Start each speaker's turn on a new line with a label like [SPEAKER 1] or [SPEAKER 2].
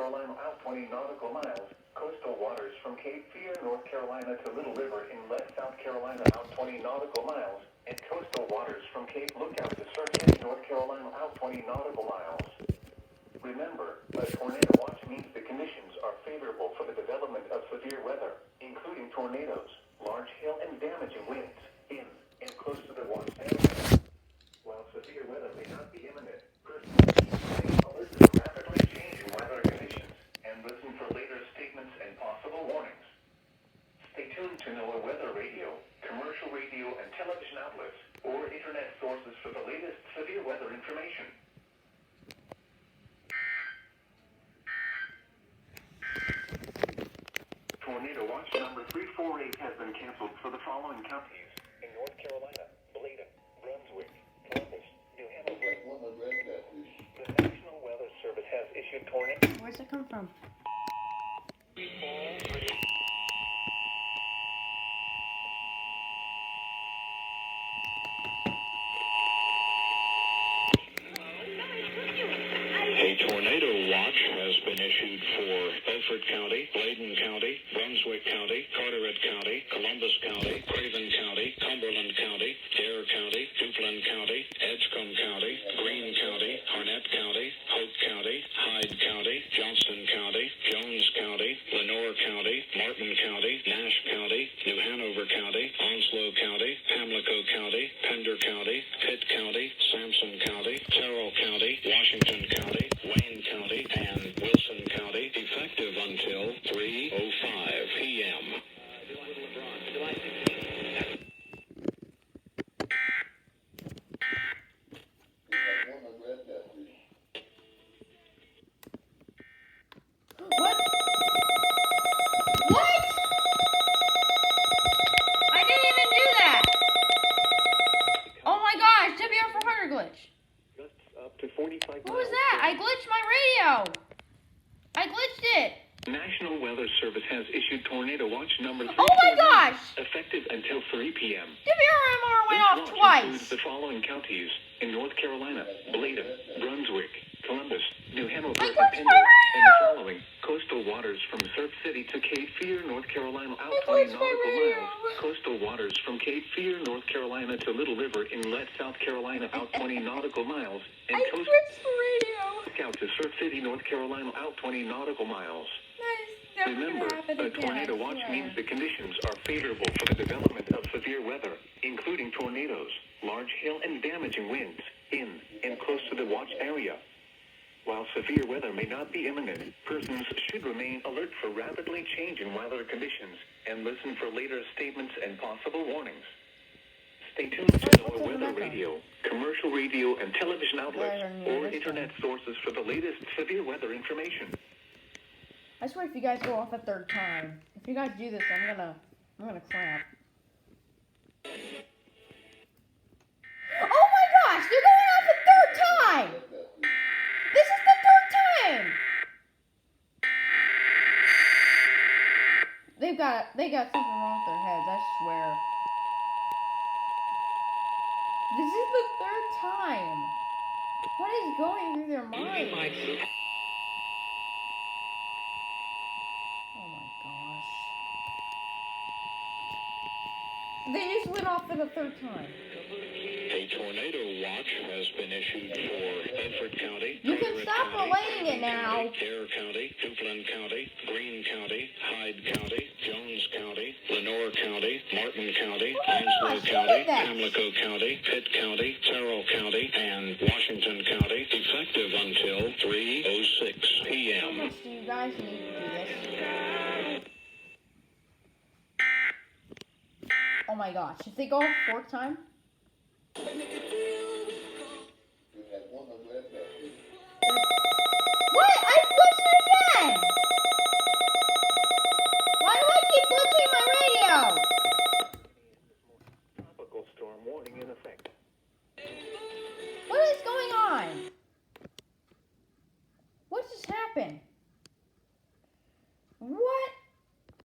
[SPEAKER 1] Carolina out 20 nautical miles. Coastal waters from Cape Fear, North Carolina to Little River Inlet, South Carolina out 20 nautical miles. And coastal waters from Cape Lookout to Surf City, North Carolina out 20 nautical miles. Remember, a tornado watch means the conditions are favorable for the development of severe weather, including tornadoes, large hail, and damaging winds in and close to the watch area. While severe weather may not be imminent, persons should remain alert to rapidly changing weather conditions and listen for later statements and possible warnings. Stay tuned to NOAA weather radio, commercial radio and television outlets, or internet sources for the latest severe weather information. Tornado watch number 348 has been canceled for the following counties in North Carolina: Bladen, Brunswick, Columbus, New Hampshire. The National Weather Service has issued tornado.
[SPEAKER 2] Where's it come from?
[SPEAKER 3] A tornado watch has been issued for Beaufort County, Bladen County, Brunswick County, Carteret County, Columbus County, Craven County, Cumberland County, Dare County, Duplin County, Edgecombe County, Greene County, Harnett County, Hope County, Hyde County, Johnston County, Jones County, Lenoir County, Martin County, Nash County, New Hanover County, Onslow County, Pamlico County, Pender County, Pitt County, Sampson County, Terrell County, Washington County, Wayne County, and Wilson County, effective until 3:05 p.m.
[SPEAKER 2] What? What? I didn't even do that. Oh my gosh, WR400 glitch.
[SPEAKER 1] Gusts up to 45
[SPEAKER 2] What
[SPEAKER 1] miles.
[SPEAKER 2] was that? I glitched my radio. I glitched it.
[SPEAKER 1] National Weather Service has issued tornado watch number 3.
[SPEAKER 2] Oh my gosh!
[SPEAKER 1] Effective until 3 p.m.
[SPEAKER 2] WRMR went
[SPEAKER 1] This
[SPEAKER 2] off
[SPEAKER 1] watch
[SPEAKER 2] twice.
[SPEAKER 1] includes the following counties in North Carolina: Bladen, Brunswick, Columbus, New Hanover,
[SPEAKER 2] I
[SPEAKER 1] and
[SPEAKER 2] glitched
[SPEAKER 1] Pender.
[SPEAKER 2] my
[SPEAKER 1] And the
[SPEAKER 2] radio!
[SPEAKER 1] following: coastal waters from Surf City to Cape Fear, North Carolina out
[SPEAKER 2] I
[SPEAKER 1] 20
[SPEAKER 2] glitched my
[SPEAKER 1] nautical
[SPEAKER 2] radio.
[SPEAKER 1] miles. Coastal waters from Cape Fear, North Carolina to Little River Inlet, South Carolina out 20 nautical miles. And
[SPEAKER 2] I
[SPEAKER 1] coastal
[SPEAKER 2] glitched the radio.
[SPEAKER 1] out to Surf City, North Carolina out 20 nautical miles.
[SPEAKER 2] That is never
[SPEAKER 1] Remember,
[SPEAKER 2] gonna happen
[SPEAKER 1] a
[SPEAKER 2] again,
[SPEAKER 1] tornado
[SPEAKER 2] I
[SPEAKER 1] watch
[SPEAKER 2] swear.
[SPEAKER 1] means the conditions are favorable for the development of severe weather, including tornadoes, large hail, and damaging winds in and close to the watch area. While severe weather may not be imminent, persons should remain alert for rapidly changing weather conditions and listen for later statements and possible warnings. Stay tuned to NOAA weather radio, commercial radio, and television outlets, or internet sources for the latest severe weather information.
[SPEAKER 2] I swear if you guys go off a third time, if you guys do this, I'm gonna crap. Oh my gosh, they're going off a third time! This is the third time! They got something wrong with their heads, I swear. This is the third time. What is going through their minds? Oh my gosh. They just went off for the third time.
[SPEAKER 3] A tornado watch has been issued for Beaufort County.
[SPEAKER 2] You can
[SPEAKER 3] Carteret
[SPEAKER 2] stop
[SPEAKER 3] County,
[SPEAKER 2] relaying it now.
[SPEAKER 3] Dare County, Duplin County, Greene County, Hyde County, Jones County, Lenoir County, Martin County,
[SPEAKER 2] Oh my
[SPEAKER 3] Onslow
[SPEAKER 2] gosh,
[SPEAKER 3] County,
[SPEAKER 2] look at that.
[SPEAKER 3] Pamlico County, Pitt County, Terrell County, and Washington County, effective until 3:06
[SPEAKER 2] How
[SPEAKER 3] p.m.
[SPEAKER 2] much do you guys need to do this? Oh my gosh, if they go off fourth time? What? I glitched it again! Why do I keep glitching my radio?
[SPEAKER 1] Tropical storm warning in effect.
[SPEAKER 2] What is going on? What just happened?